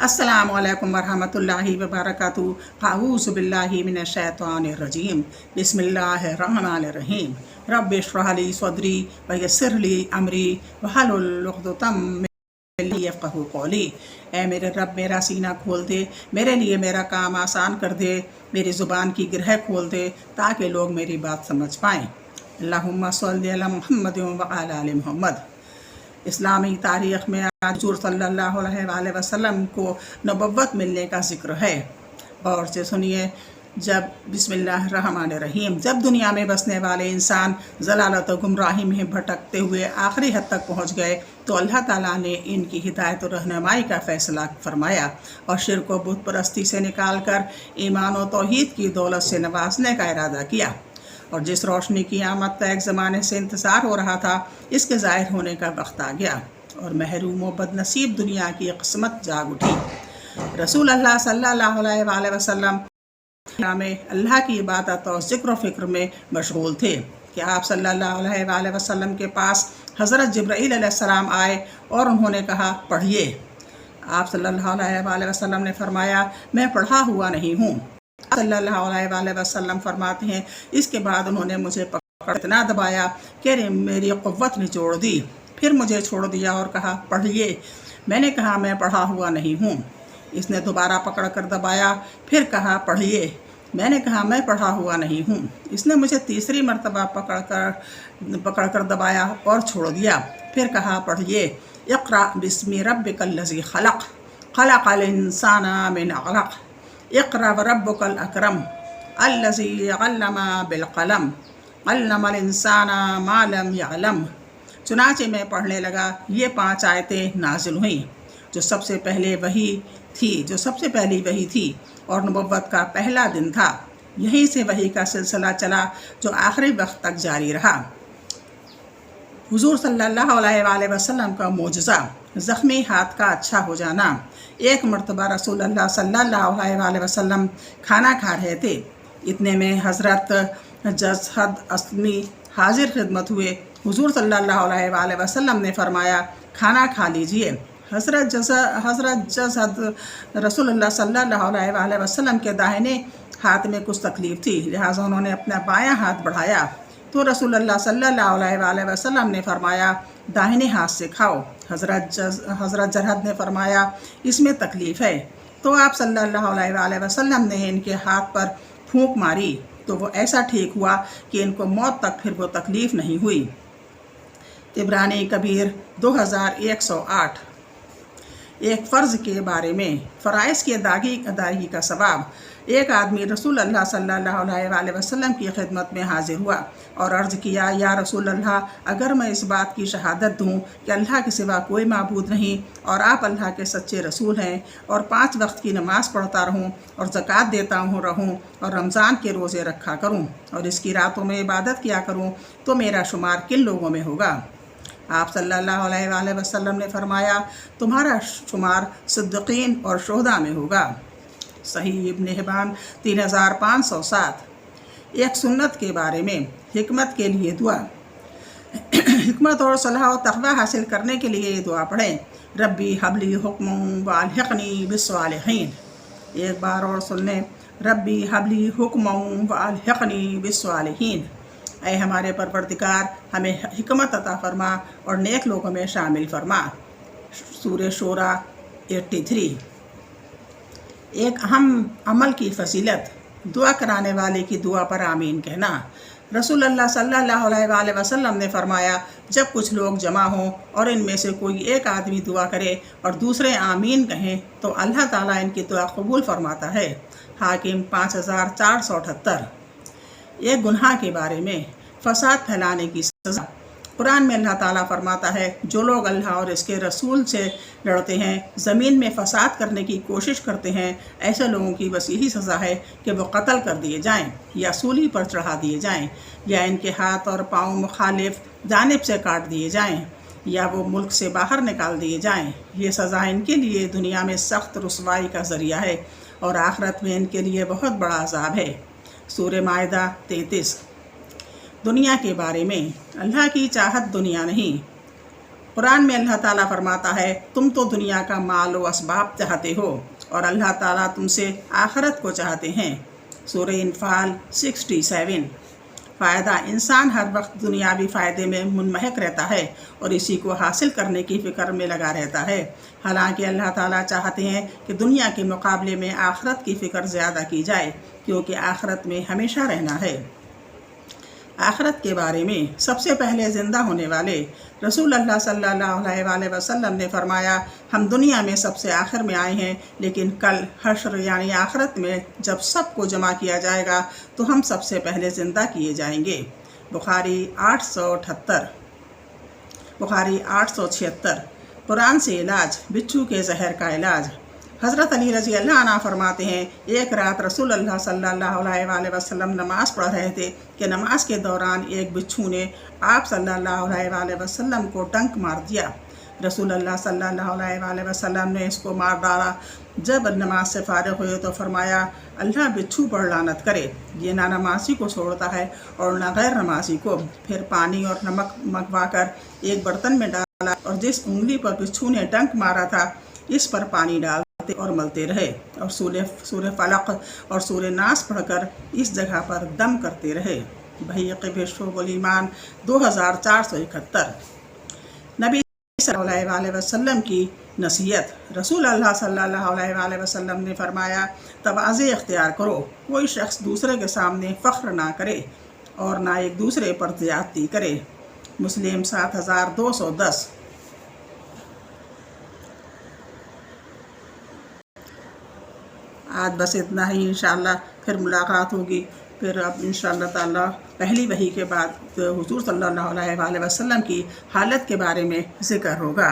अस्सलामु अलैकुम वरहमतुल्लाहि वबरकातुहू। अऊज़ु बिल्लाहि मिनश्शैतानिर्रजीम। बिस्मिल्लाहिर्रहमानिर्रहीम। रब्बि इश्रह ली सदरी व यस्सिर ली अमरी वहलुल उक़दतम मिन लिसानी यफ़क़हू क़ौली। ऐ मेरे रब, मेरा सीना खोल दे, मेरे लिए मेरा काम आसान कर दे, मेरी ज़ुबान की गिरह खोल दे ताकि लोग मेरी बात समझ पाएँ। अल्लाहुम्मा सल्लि अला मुहम्मद व अला आलि मुहम्मद। इस्लामी तारीख़ में आज हुज़ूर सल्लल्लाहु अलैहि वसल्लम को नबुव्वत मिलने का ज़िक्र है। गौर से सुनिए। जब बिस्मिल्लाहिर्रहमानिर्रहीम जब दुनिया में बसने वाले इंसान ज़लालत और गुमराही में भटकते हुए आखिरी हद तक पहुँच गए तो अल्लाह ताला ने इनकी हिदायत और रहनुमाई का फ़ैसला फरमाया और शिर्क व बुत परस्ती से निकाल कर ईमान और तौहीद की दौलत से नवाजने का इरादा किया। और जिस रोशनी की आमद का एक ज़माने से इंतज़ार हो रहा था, इसके ज़ाहिर होने का वक्त आ गया और महरूम व बदनसीब दुनिया की किस्मत जाग उठी। रसूल अल्लाह सल्लल्लाहु अलैहि वसल्लम में अल्लाह की इबादत और ज़िक्र फ़िक्र में मशगूल थे कि आप सल्लल्लाहु अलैहि वसल्लम के पास हज़रत जिब्राईल अलैहिस्सलाम आए और उन्होंने कहा, पढ़िए। आप सल्लल्लाहु अलैहि वसल्लम ने फरमाया, मैं पढ़ा हुआ नहीं हूँ। सल्लल्लाहु अलैहि वसल्लम फरमाते हैं, इसके बाद उन्होंने मुझे पकड़ इतना दबाया कि मेरी क़ुव्वत निचोड़ दी। फिर मुझे छोड़ दिया और कहा, पढ़िए। मैंने कहा, मैं पढ़ा हुआ नहीं हूँ। इसने दोबारा पकड़ कर दबाया, फिर कहा, पढ़िए। मैंने कहा, मैं पढ़ा हुआ नहीं हूँ। इसने मुझे तीसरी मरतबा पकड़ कर दबाया और छोड़ दिया। फिर कहा, पढ़िए। इक़रा बिस्मि रब्बिकल्लज़ी खलक़, खलक़ल इंसाना मिन अलक़, इक़रा व रब्बुकल अकरम, अल्लज़ी अल्लमा बिल क़लम, अल्लमल इंसाना मा लम यअलम। चुनाचे मैं पढ़ने लगा। ये 5 आयतें नाजिल हुईं जो सबसे पहली वही थी और नबुव्वत का पहला दिन था। यहीं से वही का सिलसिला चला जो आखिरी वक्त तक जारी रहा। हुज़ूर सल्लल्लाहु अलैहि वसल्लम का मोजज़ा, ज़ख्मी हाथ का अच्छा हो जाना। एक मरतबा रसूल अल्लाह सल्लल्लाहु अलैहि वसल्लम खाना खा रहे थे। इतने में हज़रत जज़हद अस्मी हाजिर खिदमत हुए। हुज़ूर सल्लल्लाहु अलैहि वसल्लम ने फरमाया, खाना खा लीजिए। हज़रत जज़हद रसूलुल्लाह सल्लल्लाहु अलैहि वसल्लम के दाहिने हाथ में कुछ तकलीफ़ थी, लिहाजा उन्होंने अपना बायां हाथ बढ़ाया तो रसूलुल्लाह सल्लल्लाहु अलैहि वसल्लम ने फरमाया, दाहिने हाथ से खाओ। हज़रत जरहद ने फरमाया, इसमें तकलीफ़ है। तो आप सल्लल्लाहु अलैहि वसल्लम ने इनके हाथ पर फूंक मारी तो वो ऐसा ठीक हुआ कि इनको मौत तक फिर वो तकलीफ़ नहीं हुई। तिबरानी कबीर 2108। एक फ़र्ज़ के बारे में, फ़राइज़ की अदायगी का सवाब। एक आदमी रसूल अल्लाह सल्लल्लाहु अलैहि वसल्लम की खिदमत में हाजिर हुआ और अर्ज़ किया, या रसूल अल्लाह, अगर मैं इस बात की शहादत दूँ कि अल्लाह के सिवा कोई माबूद नहीं और आप अल्लाह के सच्चे रसूल हैं और 5 वक्त की नमाज़ पढ़ता रहूँ और ज़कात देता रहूँ और रमज़ान के रोज़े रखा करूँ और इसकी रातों में इबादत किया करूँ, तो मेरा शुमार किन लोगों में होगा? आप सल्लल्लाहु अलैहि वसल्लम ने फरमाया, तुम्हारा शुमार सिद्दीक़ीन और शुहदा में होगा। सही इब्न हिब्बान 3507। एक सुन्नत के बारे में, हिकमत के लिए दुआ। हिकमत और सलाह और तक़वा हासिल करने के लिए ये दुआ पढ़ें, रब्बी हबली हुक्मन व अलहिक़नी बिस्सालिहीन। एक बार और सुन लें, रब्बी हबली हुक्मन व अलहिक़नी बिस्सालिहीन। ऐ हमारे परवरदिगार, हमें हिकमत अता फरमा और नेक लोगों में शामिल फरमा। सूरह शूरा 83। एक अहम अमल की फजीलत, दुआ कराने वाले की दुआ पर आमीन कहना। रसूल अल्लाह सल्लल्लाहु अलैहि वसल्लम ने फरमाया, जब कुछ लोग जमा हों और इनमें से कोई एक आदमी दुआ करे और दूसरे आमीन कहें तो अल्लाह ताला इनकी दुआ कबूल फरमाता है। हाकिम 5478। एक गुनाह के बारे में, फसाद फैलाने की सज़ा। कुरान में अल्लाह ताला फरमाता है, जो लोग अल्लाह और इसके रसूल से लड़ते हैं, ज़मीन में फ़साद करने की कोशिश करते हैं, ऐसे लोगों की बस यही सज़ा है कि वो कत्ल कर दिए जाएं या सूली पर चढ़ा दिए जाएं या इनके हाथ और पाँव मुखालिफ जानिब से काट दिए जाएं या वो मुल्क से बाहर निकाल दिए जाएं। ये सज़ा इनके लिए दुनिया में सख्त रुसवाई का ज़रिया है और आखिरत में इनके लिए बहुत बड़ा अज़ाब है। सूरह माइदा 33। दुनिया के बारे में, अल्लाह की चाहत दुनिया नहीं قرآن میں اللہ تعالیٰ فرماتا ہے تم تو دنیا کا مال و اسباب چاہتے ہو اور اللہ تعالیٰ تم سے آخرت کو چاہتے ہیں۔ سورہ انفال 67۔ فائدہ: انسان ہر وقت دنیاوی فائدے میں منمحک رہتا ہے اور اسی کو حاصل کرنے کی فکر میں لگا رہتا ہے، حالانکہ اللہ تعالیٰ چاہتے ہیں کہ دنیا کے مقابلے میں آخرت کی فکر زیادہ کی جائے، کیونکہ آخرت میں ہمیشہ رہنا ہے۔ آخرت کے بارے میں سب سے پہلے زندہ ہونے والے رسول اللہ صلی اللہ علیہ وآلہ وسلم نے فرمایا، ہم دنیا میں سب سے آخر میں آئے ہیں، لیکن کل حشر یعنی آخرت میں جب سب کو جمع کیا جائے گا تو ہم سب سے پہلے زندہ کیے جائیں گے۔ بخاری 878۔ بخاری 876۔ قرآن سے علاج، بچھو کے زہر کا علاج۔ حضرت علی رضی اللہ عنہ فرماتے ہیں، ایک رات رسول اللہ صلی اللہ علیہ وآلہ وسلم نماز پڑھ رہے تھے کہ نماز کے دوران ایک بچھو نے آپ صلی اللہ علیہ وآلہ وسلم کو ڈنک مار دیا۔ رسول اللہ صلی اللہ علیہ وآلہ وسلم نے اس کو مار ڈالا۔ جب نماز سے فارغ ہوئے تو فرمایا، اللہ بچھو پر لعنت کرے، یہ نہ نمازی کو چھوڑتا ہے اور نہ غیر نمازی کو۔ پھر پانی اور نمک منگوا کر ایک برتن میں ڈالا اور جس انگلی پر بچھو نے ڈنک مارا تھا اس پر پانی ڈال اور ملتے رہے اور سورہ فلق اور سورہ ناس پڑھ کر اس جگہ پر دم کرتے رہے۔ بحقی شعب الایمان 2471۔ نبی صلی اللہ علیہ وآلہ وسلم کی نصیحت۔ رسول اللہ صلی اللہ علیہ وآلہ وسلم نے فرمایا، تواضع اختیار کرو، کوئی شخص دوسرے کے سامنے فخر نہ کرے اور نہ ایک دوسرے پر زیادتی کرے۔ مسلم 7210۔ آج بس اتنا ہی، انشاءاللہ پھر ملاقات ہوگی۔ پھر اب انشاءاللہ تعالیٰ پہلی وحی کے بعد حضور صلی اللہ علیہ وآلہ وسلم کی حالت کے بارے میں ذکر ہوگا۔